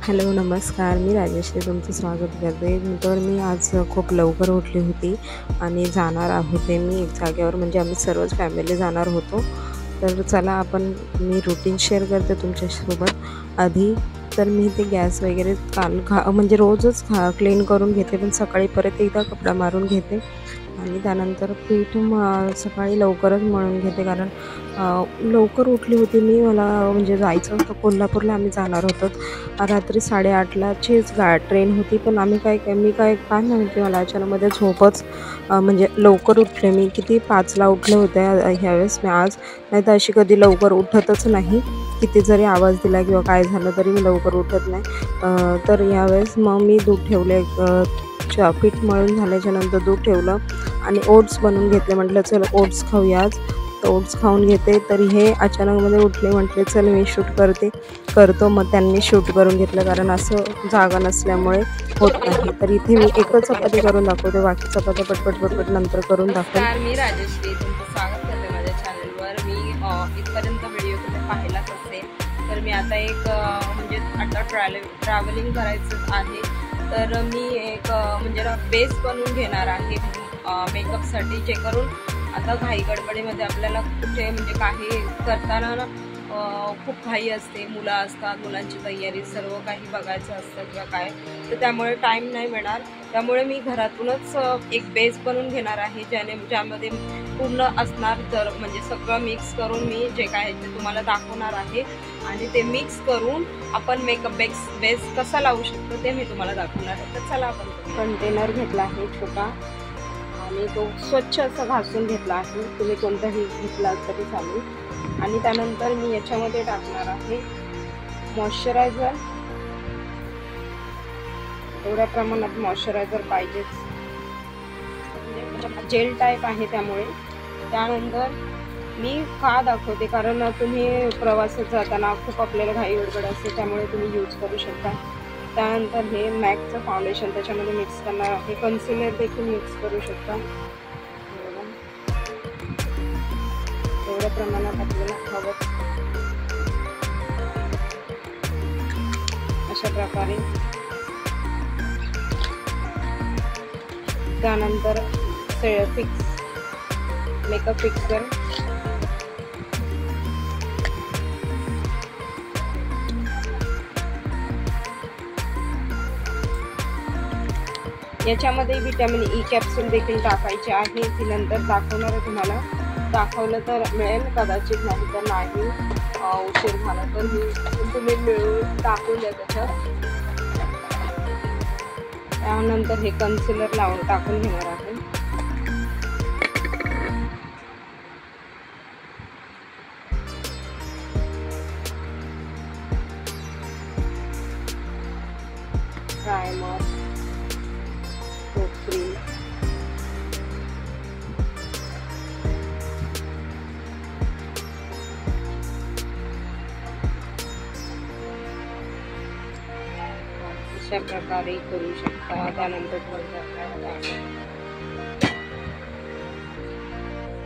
Hello नमस्कार, मी राजश्री तुमचं स्वागत करते. तर मी आज खूप लवकर उठली होती आणि जाणार होते मी एक जागेवर, म्हणजे आम्ही सर्वच फॅमिली जाणार होतो. तर चला मी रूटीन शेअर करते तुमच्यासोबत. आधी तर मी ते गॅस वगैरे म्हणजे रोजच क्लीन करून घेते, पण सकाळी परत एकदा कपडा मारून घेते आणि त्यानंतर पीठ सकाळी लवकरच मळून घेते, कारण लवकर उठली होती मी. मला म्हणजे जायचं होतं कोल्हापूरला, आम्ही जाणार होतो. रात्री 8:30चीच ट्रेन होती, पण मी काय माहिती, मला अचानकमध्ये झोपच म्हणजे लवकर उठले मी. किती 5ला उठले होते ह्यावेळेस मी आज, नाही तर अशी कधी लवकर उठतच नाही. किती जरी आवाज दिला किंवा काय झालं तरी मी लवकर उठत नाही. तर यावेळेस मग मी दूध ठेवले, पीठ मळून झाल्याच्या नंतर दूध ठेवलं आणि ओट्स बनवून घेतले. म्हटलं चल ओट्स खाऊया आज, तर ओट्स खाऊन घेते. तरी हे अचानकमध्ये उठले, म्हटले चल मी करतो. मग त्यांनी शूट करून घेतलं, कारण असं जागा नसल्यामुळे होत नाही. तर इथे मी एकच चपाती करून दाखवते, बाकी चपात्या पटपट नंतर करून दाखवते. मी राजश्री तुमचं स्वागत करते माझ्या चॅनलवर. मी इथपर्यंत व्हिडिओ तुम्ही पाहिलाच असेल. तर मी आता म्हणजे आता ट्रॅव्हलिंग करायचं आहे, तर मी म्हणजे बेस बनवून घेणार आहे मेकअपसाठी, जे करून आता घाई गडबडीमध्ये आपल्याला कुठे म्हणजे काही करताना ना खूप घाई असते, मुलं असतात, मुलांची तयारी सर्व काही बघायचं असतं किंवा काय, तर त्यामुळे टाईम नाही मिळणार. त्यामुळे मी घरातूनच एक बेस बनवून घेणार आहे, ज्यामध्ये पूर्ण असणार. तर म्हणजे सगळं मिक्स करून मी जे काय ते तुम्हाला दाखवणार आहे आणि ते मिक्स करून आपण मेकअप बेस कसा लावू शकतो ते मी तुम्हाला दाखवणार आहे. तर चला, आपण कंटेनर घेतला आहे छोटा आणि तो स्वच्छ असं घासून घेतला आहे. तुम्ही कोणताही घेतला तरी चालेल. आणि त्यानंतर मी याच्यामध्ये टाकणार आहे मॉइश्चरायझर. एवढ्या प्रमाणात मॉइश्चरायझर पाहिजेच, जेल टाईप आहे त्यामुळे. त्यानंतर मी का दाखवते, कारण तुम्ही प्रवासात जाताना खूप आपल्याला घाई गडबड असते, त्यामुळे तुम्ही यूज करू शकता. त्यानंतर हे मॅकचं फाउंडेशन त्याच्यामध्ये मिक्स करणार आहे. कन्सिलर देखील मिक्स करू शकता. एवढ्या प्रमाणात आपल्याला हवं अशा प्रकारे. त्यानंतर मेकअप फिक्सर, याच्यामध्ये विटॅमिन ई कॅप्सूल देखील टाकायचे आहे. ती नंतर दाखवणार आहे तुम्हाला. दाखवलं तर मिळेल, कदाचित नाही तर नाही, उशीर झाला तर तुम्ही मिळून टाकून द्या त्याच्यात. त्यानंतर हे कन्सिलर टाकून घेणार आहे. प्रायमर, क्रीम, अशा प्रकारे करू शकता.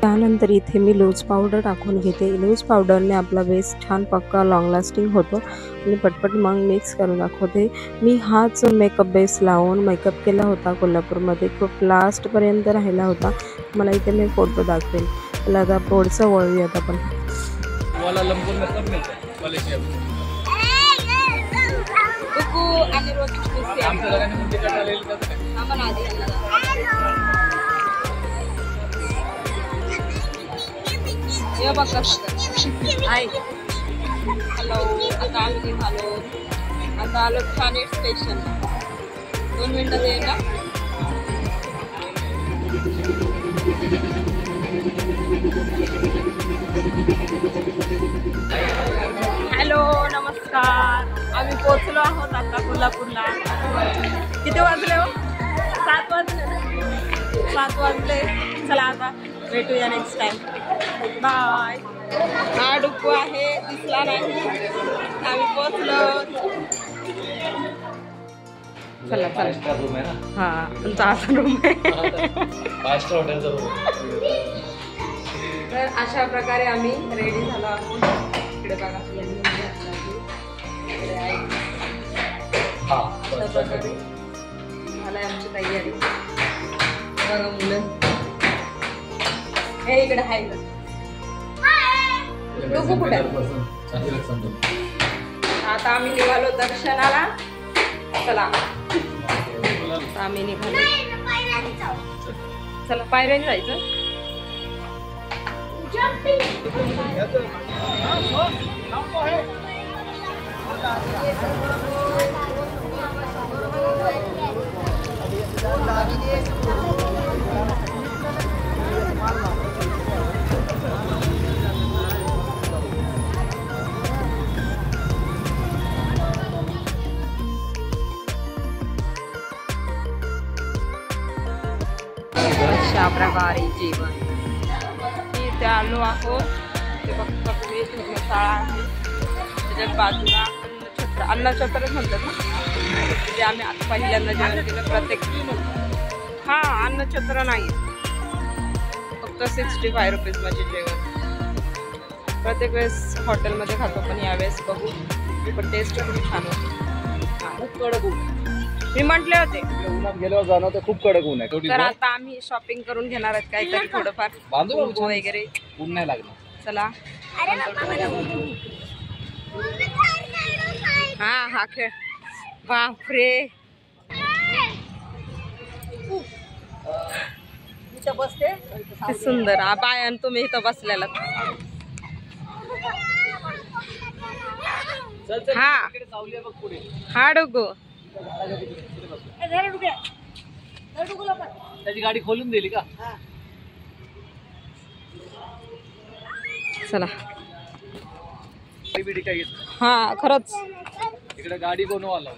त्यानंतर इथे मी लूज पावडर टाकून घेते. लूज पावडरने आपला बेस छान पक्का लॉंग लास्टिंग होतो आणि पटपट मग मिक्स करून दाखवते. मी हाच मेकअप बेस लावून मेकअप केला होता कोल्हापूरमध्ये, खूप लास्टपर्यंत राहिला होता. मला इथे मी फोटो दाखवेल. त्याला आता थोडंसं वळूयात आपण. हॅलो, आता आम्ही निघालो. आता आलो ठाणे स्टेशन. 2 मिनिटात येईल ना. हॅलो, नमस्कार. आम्ही पोहोचलो आहोत आता कोल्हापूरला. किती वाजले हो? 7 वाजले. 7 वाजले. चला आता भेटूया नेक्स्ट टाइम. बाय. हा डुक्कू आहे, दिसला नाही. आम्ही पोहोचलो. चला. हा, तुमचा असा रूम आहे. तर अशा प्रकारे आम्ही रेडी झालो आहोत. इकडे बघा, अशा प्रकारे झालाय आमची तयारी. बघा मुलं हे इकडे आहे. डुगू कुठे? आता आम्ही निघालो दर्शनाला. चला आम्ही निघालो. चला पायऱ्याने जायचं. अशा प्रकारे जेवण इथे आलो आहोत. ते फक्त धर्मशाळा आहे. त्याच्या बाजूला अन्नछत्रच म्हणतात ना. म्हणजे आम्ही आता पहिल्यांदा जेवण केलं. प्रत्येक हा अन्नछत्र नाही, फक्त 65 रुपीज म्हणजे जेवण. प्रत्येक वेळेस हॉटेलमध्ये खातो, पण यावेळेस बघू. पण टेस्ट खूप छान होती. खूप कडक ऊन. मी म्हटले होते उन्हात गेल्यावर जाणं तर खूप कडक ऊन आहे. तर आता आम्ही शॉपिंग करून घेणार आहोत काहीतरी थोडंफार वगैरे. ऊन नाही लागलं. चला हा हा खेळ. बापरे किती सुंदर. बाय तुम्ही इथं बसलेला. हा हा डुगू त्याची गाडी खोलून दिली का? चला बीडी काय हा खरंच. इकडे गाडी बनवायला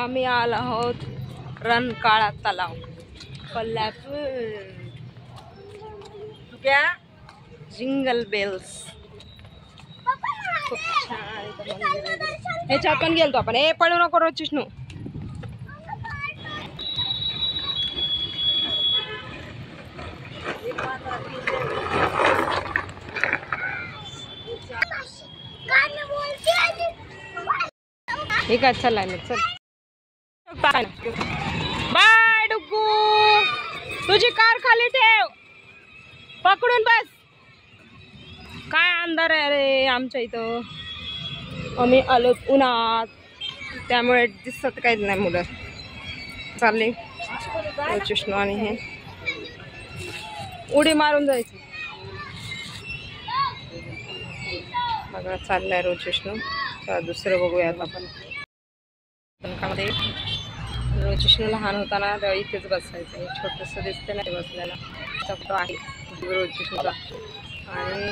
आम्ही आलो आहोत रंकाळा तलाव कोल्हापूर. क्या जिंगल बेल्स. खूप छान. ह्याच्यात पण गेलतो आपण. हे पळू नको रोज चिष्णू. ठीक आहे चला मग चल. बाय डुग्गू. तुझी कार खाली ठेव. पकडून बस. काय अंधार आहे रे आमच्या इथं. आम्ही आलो उन्हात, त्यामुळे दिसत काहीच नाही. मुलं चालले चिष्णू आणि हे उडी मारून जायचं. बघा चाललाय रोज विष्णू. दुसरं बघूयात आपण. रोज विष्णू लहान होताना तेव्हा इथेच बसायचं. छोटंसं दिसते नाही बसलेला. फोटो आहे रोज विष्णूचा. आणि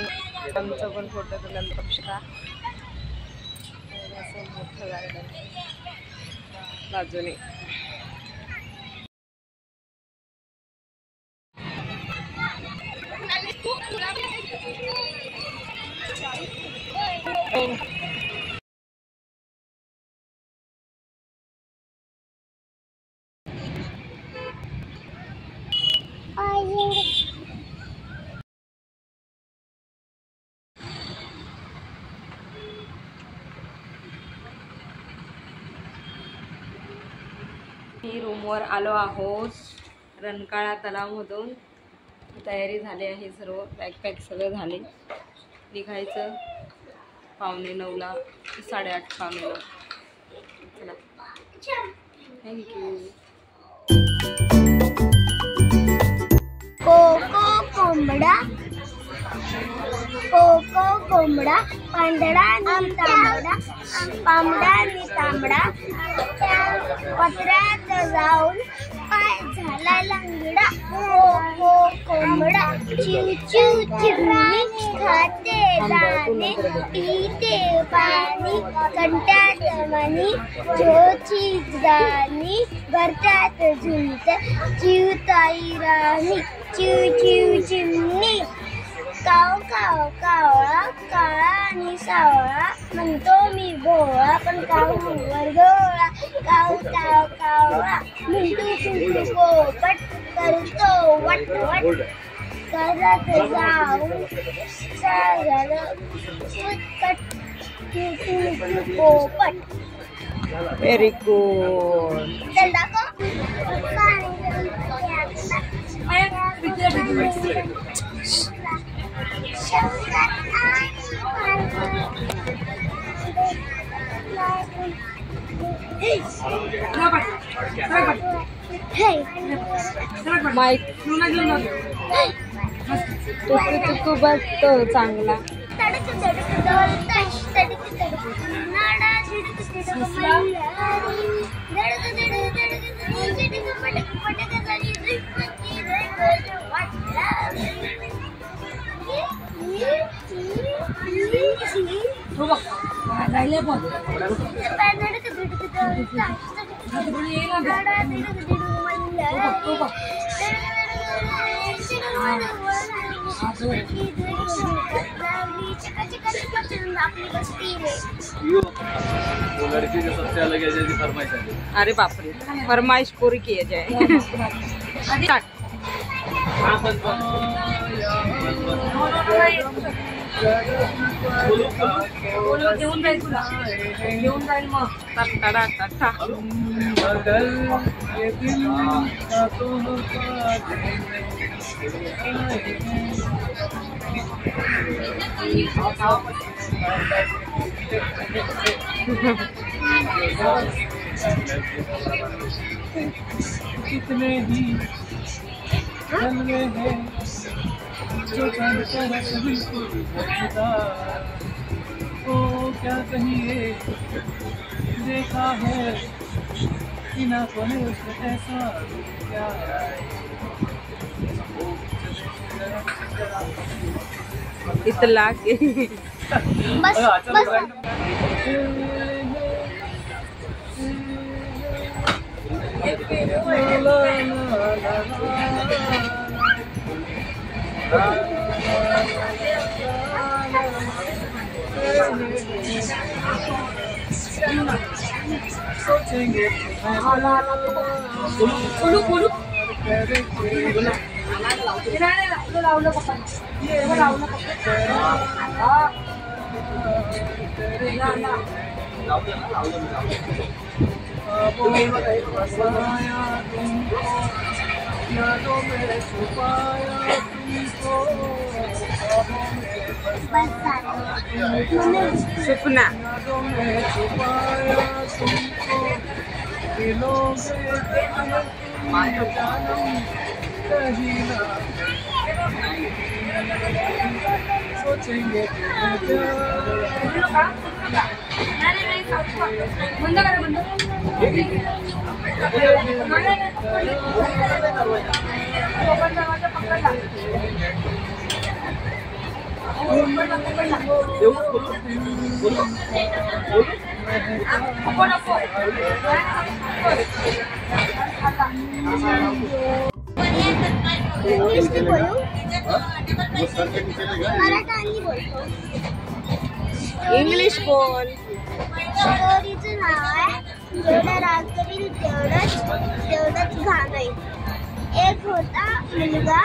आमचा पण फोटो तुला पक्षता. मोठं गार्डन बाजूने. रूमवर आलो आहोत रंकाळा तलावमधून. तयारी झाली आहे सर्व. बॅकपॅक सगळं झाले. निघायचं 8:45ला 8:30 8:45. चला थँक्यू. कोको कोंबडा पांढरा आणि तांबडा पांबडा आणि तांबडा पत्र्यात जाऊन काय झाला लंगडा. कोको कोंबडा चिव चिव चिमणी खाते दाणे पिते पाणी कंटात मनी जोची गाणी भरतात झुंत चिवताई राणी चिव चिव चिमणी. काव काव कावळा काळा आणि सावळा म्हणतो मी भोळा पण कावूवर डोळा. काव काव कावळा म्हणतो कुंकू पोपट करतो वट वट करत जाऊन सागरं उत्कट कुंकू पोपट. Very good. चल दाखव. माईक तू बघ तो चांगला. वो लड़की जो सबसे अलग है जैसी फरमाइश है. अरे बापरे, फरमाइश पूरी की जाए. घेऊन जाईल तुला, घेऊन जाईल मग. कितने ही हैं जो बिल्कुल ओ क्या कहिए देखा है इन आंखों ने उसने ऐसा क्या. इतला के बस बस. सोचेंगे लावलं पप्पा, लावलं यादों में छुपाया तुमको. सुपना. यादों में छुपाया तुमको दिलों में जानम कहीं ना सोचेंगे बंद करा, बंद. इंग्लिश में बोलू, मराठी बोलतो. इंग्लिश बोल. स्टोरीचं नाव आहे जेवढं राग करील तेवढंच घाण होईल. एक होता मुलगा,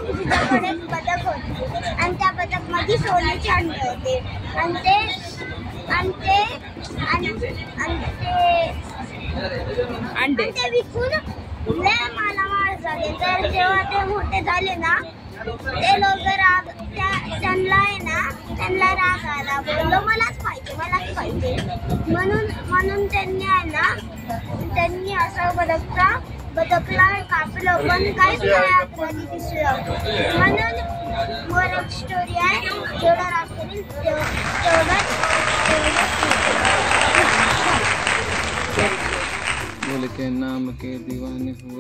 तिच्याकडे बदक होती आणि त्या बदक मध्ये सोन्याचे अंडे होते आणि ते विकून लय मालामाल झाले. तर जेव्हा ते मोठे झाले ना, ते लोक त्यांना राग आला, बोललो मलाच पाहिजे. म्हणून त्यांनी असं बदकला कापलं, पण काहीच नाही आतमध्ये दिसलं. म्हणून वर एक स्टोरी आहे, जेवढा राग करेल तेवढाच. बोल के नाम के दीवाने हुए.